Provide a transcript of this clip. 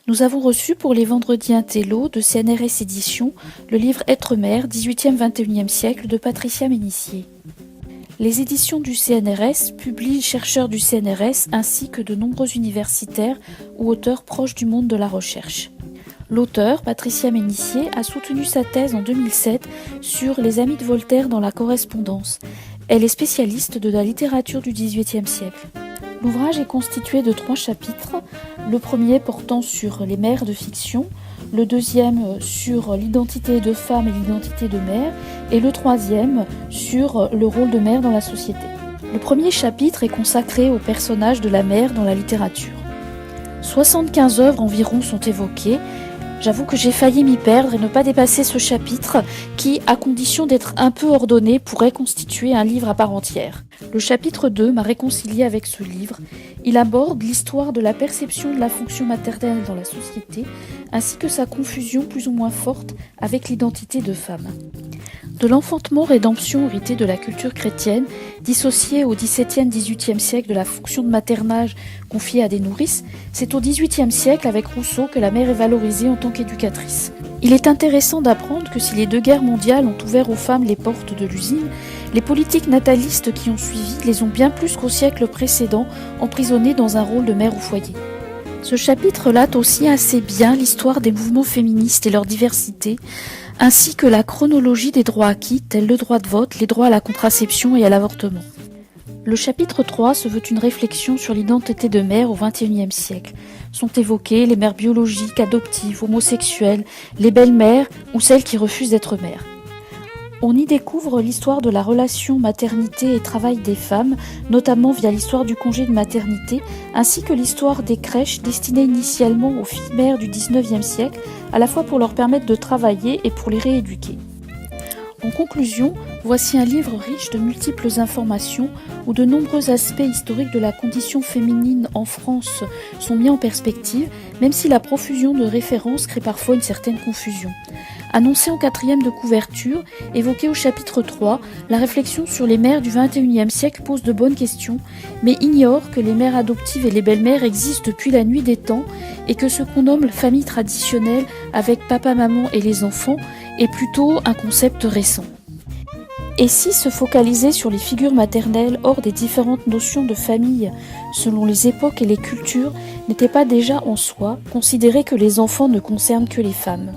Nous avons reçu pour les vendredis Intello de CNRS Éditions le livre Être-mère, 18e-21e siècle de Patricia Ménissier. Les éditions du CNRS publient chercheurs du CNRS ainsi que de nombreux universitaires ou auteurs proches du monde de la recherche. L'auteur, Patricia Ménissier, a soutenu sa thèse en 2007 sur les amis de Voltaire dans la correspondance. Elle est spécialiste de la littérature du XVIIIe siècle. L'ouvrage est constitué de 3 chapitres, le premier portant sur les mères de fiction, le deuxième sur l'identité de femme et l'identité de mère, et le troisième sur le rôle de mère dans la société. Le premier chapitre est consacré au personnage de la mère dans la littérature. 75 œuvres environ sont évoquées. J'avoue que j'ai failli m'y perdre et ne pas dépasser ce chapitre qui, à condition d'être un peu ordonné, pourrait constituer un livre à part entière. Le chapitre 2 m'a réconcilié avec ce livre. Il aborde l'histoire de la perception de la fonction maternelle dans la société, ainsi que sa confusion plus ou moins forte avec l'identité de femme. De l'enfantement-rédemption hérité de la culture chrétienne, dissociée au XVIIe-XVIIIe siècle de la fonction de maternage confiée à des nourrices, c'est au XVIIIe siècle avec Rousseau que la mère est valorisée en tant qu'éducatrice. Il est intéressant d'apprendre que si les 2 guerres mondiales ont ouvert aux femmes les portes de l'usine, les politiques natalistes qui ont suivi les ont bien plus qu'au siècle précédent emprisonnées dans un rôle de mère au foyer. Ce chapitre relate aussi assez bien l'histoire des mouvements féministes et leur diversité, ainsi que la chronologie des droits acquis, tels le droit de vote, les droits à la contraception et à l'avortement. Le chapitre 3 se veut une réflexion sur l'identité de mère au XXIe siècle. Sont évoquées les mères biologiques, adoptives, homosexuelles, les belles-mères ou celles qui refusent d'être mères. On y découvre l'histoire de la relation maternité et travail des femmes, notamment via l'histoire du congé de maternité, ainsi que l'histoire des crèches destinées initialement aux filles mères du XIXe siècle, à la fois pour leur permettre de travailler et pour les rééduquer. En conclusion, voici un livre riche de multiples informations où de nombreux aspects historiques de la condition féminine en France sont mis en perspective, même si la profusion de références crée parfois une certaine confusion. Annoncé en 4e de couverture, évoqué au chapitre 3, la réflexion sur les mères du XXIe siècle pose de bonnes questions, mais ignore que les mères adoptives et les belles-mères existent depuis la nuit des temps et que ce qu'on nomme famille traditionnelle avec papa, maman et les enfants est plutôt un concept récent. Et si se focaliser sur les figures maternelles hors des différentes notions de famille, selon les époques et les cultures, n'était pas déjà en soi considérer que les enfants ne concernent que les femmes ?